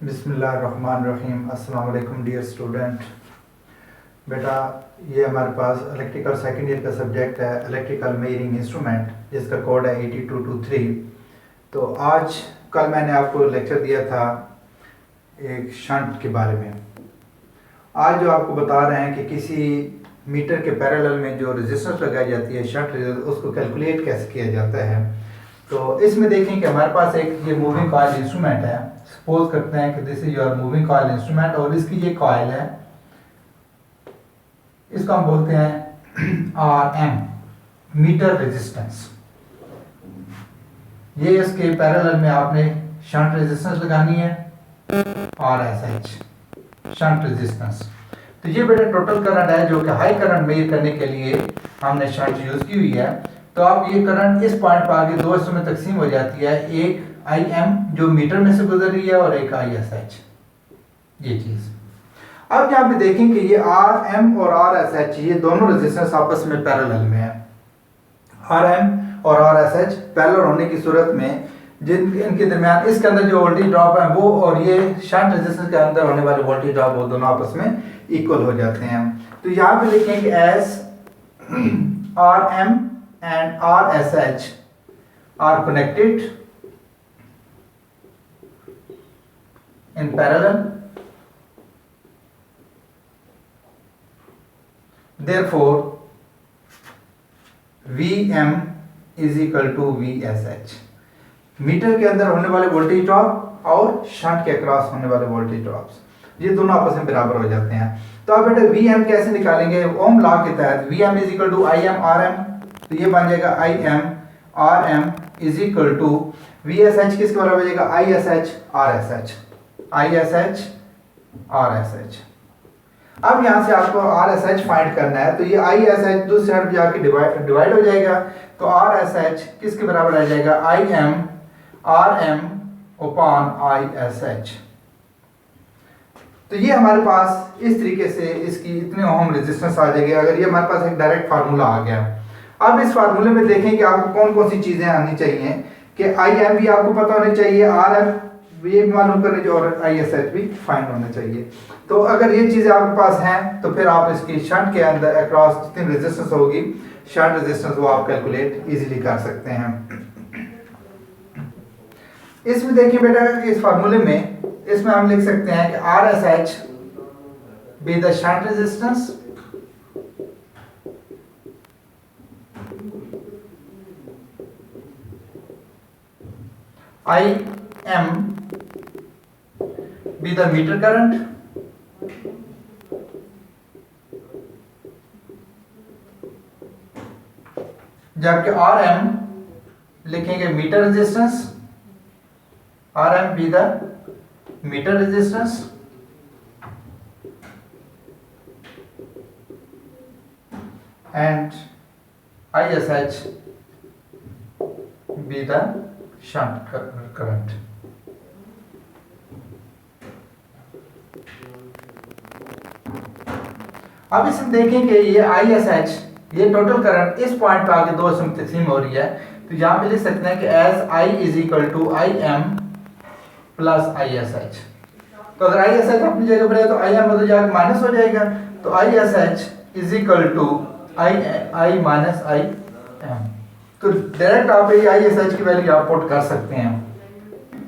बिस्मिल्लाहिर्रहमानिर्रहीम। अस्सलाम वालेकुम डियर स्टूडेंट। बेटा, ये हमारे पास इलेक्ट्रिकल सेकेंड ईयर का सब्जेक्ट है इलेक्ट्रिकल मेजरिंग इंस्ट्रूमेंट, जिसका कोड है 8223। तो आज कल मैंने आपको लेक्चर दिया था एक शंट के बारे में। आज जो आपको बता रहे हैं कि किसी मीटर के पैरेलल में जो रेजिस्टेंस लगाई जाती है शंट रेजिस्टेंस, उसको कैलकुलेट कैसे किया जाता है। तो इसमें देखें कि हमारे पास एक ये मूविंग कॉइल इंस्ट्रूमेंट है। सपोज करते हैं कि this is your moving coil instrument और इसकी ये कॉइल है, इसको हम बोलते हैं RM, मीटर रेजिस्टेंस। ये इसके पैरेलल में आपने शंट रेजिस्टेंस लगानी है RSH, शंट रेजिस्टेंस। तो ये बेटा टोटल करंट है जो कि हाई करंट मेजर करने के लिए हमने शंट यूज की हुई है। तो अब ये करंट इस पॉइंट पर आगे दो हिस्सों में तकसीम हो जाती है, एक IM जो मीटर में से गुजर रही है और एक ISH, ये चीज। अब यहाँ पे देखें कि ये RM और RSH ये दोनों रेजिस्टेंस आपस में पैरेलल में है। RM और RSH पैरेलल होने की सूरत में इनके दरमियान इसके अंदर जो वोल्टेज ड्रॉप है वो और ये शंट रेजिस्टेंस के अंदर होने वाले वोल्टेज ड्रॉप वो दोनों आपस में इक्वल हो जाते हैं। तो यहाँ पे लिखें कि S RM and RSH are connected in parallel, therefore VM is equal to VSH। Metre के अंदर होने वाले वोल्टेज ड्रॉप और शंट के अक्रॉस होने वाले वोल्टेज ड्रॉप्स ये दोनों आपस में बराबर हो जाते हैं। तो अब बेटा VM कैसे निकालेंगे? ओम लॉ के तहत VM is equal to IM RM, तो ये बन जाएगा IM RM is equal to VSH किसके बराबर हो जाएगा? ISH RSH, ISH RSH। अब यहाँ से आपको RSH फाइंड करना है, तो ये ISH दूसरी साइड पे जाके डिवाइड हो जाएगा, तो RSH किसके बराबर आ जाएगा? IM RM upon ISH। तो ये हमारे पास इस तरीके से इसकी इतने ओम रेजिस्टेंस आ जाएगी अगर ये हमारे पास एक डायरेक्ट फार्मूला आ गया। अब इस फार्मूले में देखें कि आपको कौन कौन सी चीजें आनी चाहिए कि IM भी आपको पता होनी चाहिए, RM ये भी मालूम करने चाहिए और ISH भी फाइंड होना चाहिए। तो अगर ये चीजें आपके पास हैं तो फिर आप इसकी शंट के अंदर अक्रॉस जितनी रेजिस्टेंस होगी शंट रेजिस्टेंस वो आप कैलकुलेट इजीली कर सकते हैं। इसमें देखिए बेटा इस फार्मूले में इसमें हम लिख सकते हैं कि RSH be the shunt resistance, IM be the meter current, जबकि RM लिखेंगे metre resistance, RM be the meter resistance, and ISH be the shunt current। अब इसमें देखें कि ये ISH ये टोटल करंट इस पॉइंट पर आगे दो हिस्सों में तकसीम हो रही है, तो यहाँ पे लिख सकते हैं कि as I is equal to IM plus ISH। तो अगर ISH अपनी जगह पर है तो IM बदल जाकर माइनस हो जाएगा, तो ISH is equal to I minus IM। तो डायरेक्ट आप ये ISH की वैल्यू आप पुट कर सकते हैं।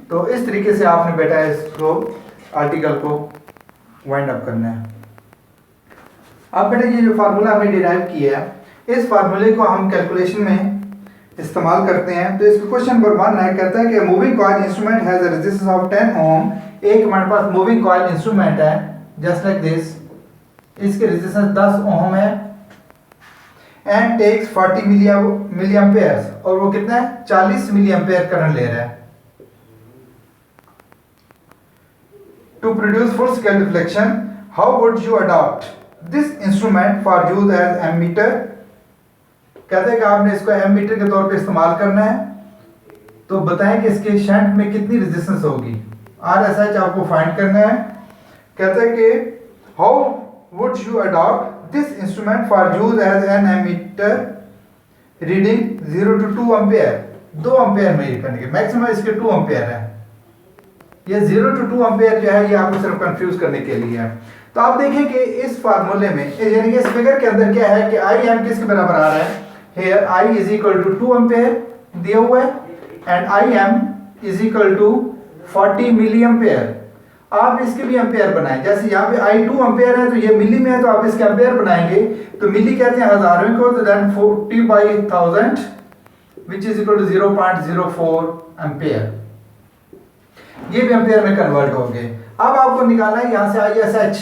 तो इस तरीके से आपने बेटा इसको आर्टिकल को वाइंड अप करना है। अब बेटा ये जो फार्मूला हमने डिराइव किया है इस फार्मूले को हम कैलकुलेशन में इस्तेमाल करते हैं। तो इसका क्वेश्चन नंबर 1 है, कहता है कि moving coil instrument has a resistance of 10 ohm. एक हमारे पास मूविंग कॉइल इंस्ट्रूमेंट है जस्ट लाइक दिस, इसकी रेजिस्टेंस 10 ओम है एंड टेक्स 40 मिली एम्पेयर, और वो कितना है 40 मिली एम्पेयर करंट ले रहा है। To produce full scale reflection how would you adopt this instrument for use as ammeter. कहते हैं कि आपने इसको एमीटर के तौर पे इस्तेमाल करना है, तो बताएं कि इसके शंट में कितनी रेजिस्टेंस होगी। RSH आपको फाइंड करना है। कहते हैं कि how would you adopt this instrument for use as an ammeter reading 0 to 2 ampere, 2 ampere measure करने के, मैक्सिमम इसके 2 एम्पेयर है। ये 0 to 2 एम्पेयर जो है ये आपको सिर्फ कंफ्यूज करने के लिए है। तो आप देखें कि इस फार्मूले में यानी कि इस फिगर के अंदर क्या है कि आई एम किसके बराबर आ रहा है, here I is equal to 2 ampere दिया हुआ है and I M is equal to 40 milliampere. आप इसके भी एम्पेयर बनाएं, जैसे यहाँ पे आई 2 एम्पेयर है तो ये मिली में है तो आप इसके एम्पेयर बनाएंगे तो मिली कहते हैं हजारों को, तो then 40/1000 which is equal to 0.04 ampere. ये भी एम्पेयर में कन्वर्ट हो गए। अब आपको निकालना है यहां से ISH,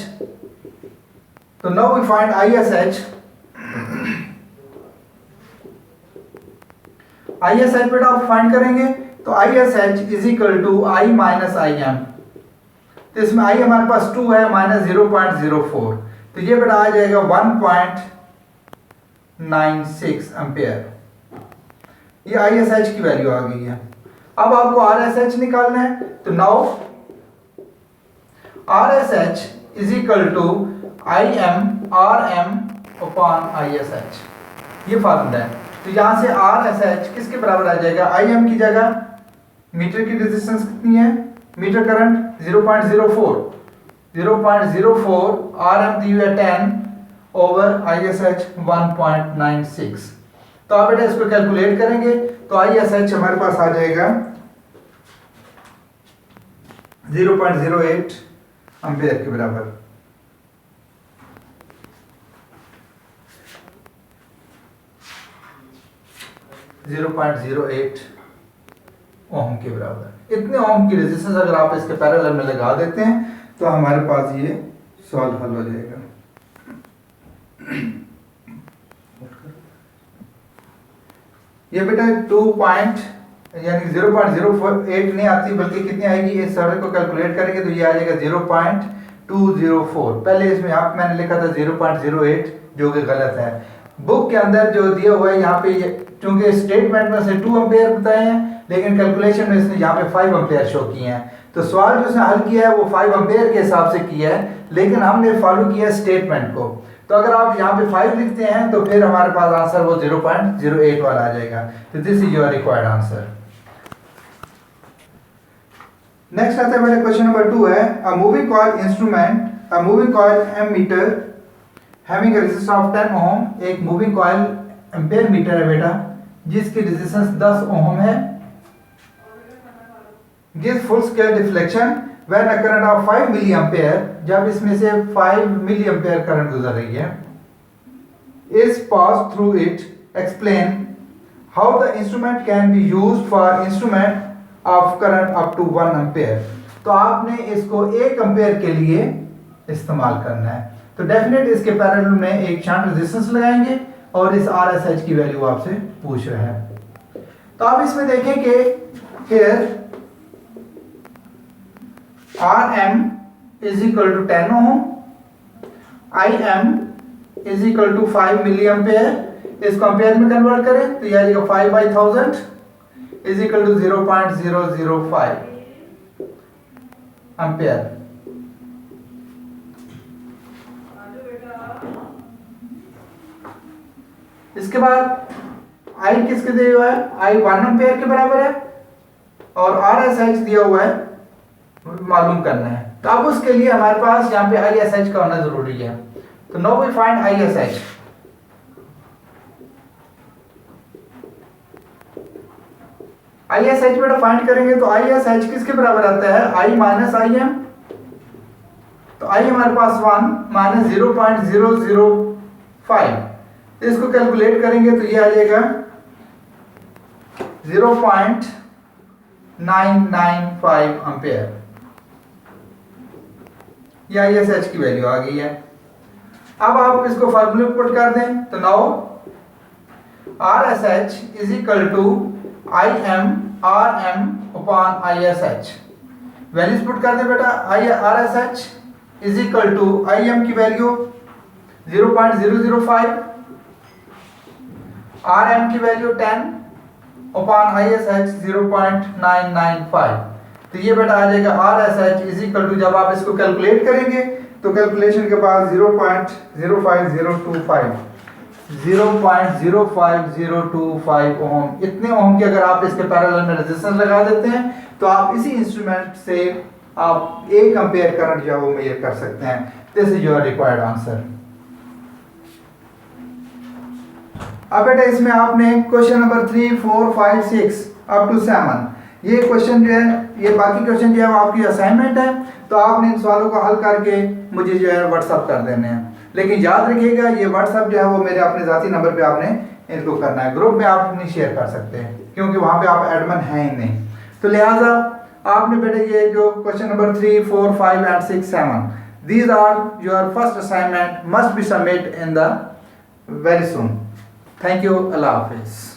तो now we find ISH। ISH बेटा आप फाइंड करेंगे तो ISH is equal to I minus IM, तो इसमें I हमारे पास 2 है माइनस 0.04, तो ये बेटा आ जाएगा 1.96 एम्पेयर। ये ISH की वैल्यू आ गई है। अब आपको RSH निकालना है, तो now RSH is equal to IM RM upon ISH, ये फार्मूला है। तो यहां से RSH किसके बराबर आ जाएगा, IM की जगह मीटर की रेजिस्टेंस कितनी है, मीटर करंट 0.04 RM दी हुई है 10 ओवर ISH 1.96। तो आप बेटा इसको कैलकुलेट करेंगे तो ISH हमारे पास आ जाएगा 0.08 एम्पेयर के बराबर। ओम के बराबर। इतने ओम की रेजिस्टेंस अगर आप इसके पैरेलल में लगा देते हैं तो हमारे पास ये सॉल्व हल हो जाएगा। ये बेटा 2 यानी 0.08 नहीं आती बल्कि कितनी आएगी, इस सारे को कैलकुलेट करेंगे तो ये आ जाएगा 0.204। पहले इसमें आप मैंने लिखा था 0.08 जो कि गलत है। बुक के अंदर जो दिया हुआ है यहाँ पे चूंकि स्टेटमेंट में से 2 एम्पेयर बताए हैं लेकिन कैलकुलेशन में इसने यहाँ पे 5 एम्पेयर शो किए हैं, तो सवाल जो उसने हल किया है वो 5 एम्पेयर के हिसाब से किया है लेकिन हमने फॉलो किया स्टेटमेंट को। तो अगर आप यहाँ पे 5 लिखते हैं तो फिर हमारे पास आंसर वो 0.08 वाला आ जाएगा। तो this is your required answer. Next आता है बेटा क्वेश्चन नंबर 2 है a moving coil instrument, a moving coil ammeter having a resistance of 10 ohm. एक मूविंग कॉइल एम्पेयर मीटर है बेटा जिसकी रेजिस्टेंस 10 ओम है, give full scale deflection when a current of 5 milliampere, जब इसमें से 5 मिली ampere current गुजर रही है, is pass through it, explain how the instrument can be used for instrument of current up to 1 ampere. तो आपने इसको 1 एम्पेयर के लिए इस्तेमाल करना है। तो डेफिनेट इसके पैरेलल में एक शंट रेजिस्टेंस लगाएंगे और इस RSH की वैल्यू आपसे पूछ रहे हैं। तो आप इसमें देखें कि here RM is equal to 10 ohm, IM is equal to 5 milliampere. इसको एम्पेयर में कन्वर्ट करें तो यह आ जाएगा 5/1000 is equal to 0.005 एम्पेयर। इसके बाद I किसके दिया हुआ है, I 1 एम्पेयर के बराबर है और RSH दिया हुआ है मालूम करना है। तो अब उसके लिए हमारे पास यहाँ पे ISH का होना जरूरी है। तो now we find ISH। ISH बेटा फाइंड करेंगे तो ISH किसके बराबर आता है, I माइनस IM। तो I हमारे पास 1 माइनस 0.005, तो इसको कैलकुलेट करेंगे तो ये आ जाएगा 0.995 एम्पेयर। ये ISH की वैल्यू आ गई है। अब आप इसको फार्मूले में पुट कर दें तो now RSH is equal to IM RM upon ISH। Values put कर दें बेटा, RSH is equal to IM की वैल्यू 0.005, RM की वैल्यू 10 अपॉन ISH 0.995। तो ये बेटा आ जाएगा RSH इज इक्वल टू, जब आप इसको कैलकुलेट करेंगे तो कैलकुलेशन के बाद 0.05025 ओम, इतने ओम के अगर आप इसके पैरेलल में रेजिस्टेंस लगा देते हैं तो आप इसी इंस्ट्रूमेंट से आप एक कंपेयर करंट जो है वो मेजर कर सकते हैं। This is your required answer. अब बेटा इसमें आपने क्वेश्चन नंबर 3, 4, 5, 6 अप टू 7 ये क्वेश्चन जो है, ये बाकी क्वेश्चन जो है वो आपकी असाइनमेंट है, तो आपने इन सवालों को हल करके मुझे जो है व्हाट्सअप कर देने हैं। लेकिन याद रखिएगा ये व्हाट्सअप जो है वो मेरे अपने ज़ाती नंबर पे आपने इनको करना है, ग्रुप में आप नहीं शेयर कर सकते हैं क्योंकि वहाँ पे आप एडमिन हैं ही नहीं। तो लिहाजा आपने बेटे ये जो question number 3, 4, 5 and 6, 7 these are your first assignment must be submit in the very soon. Thank you. Allah हाफिज़।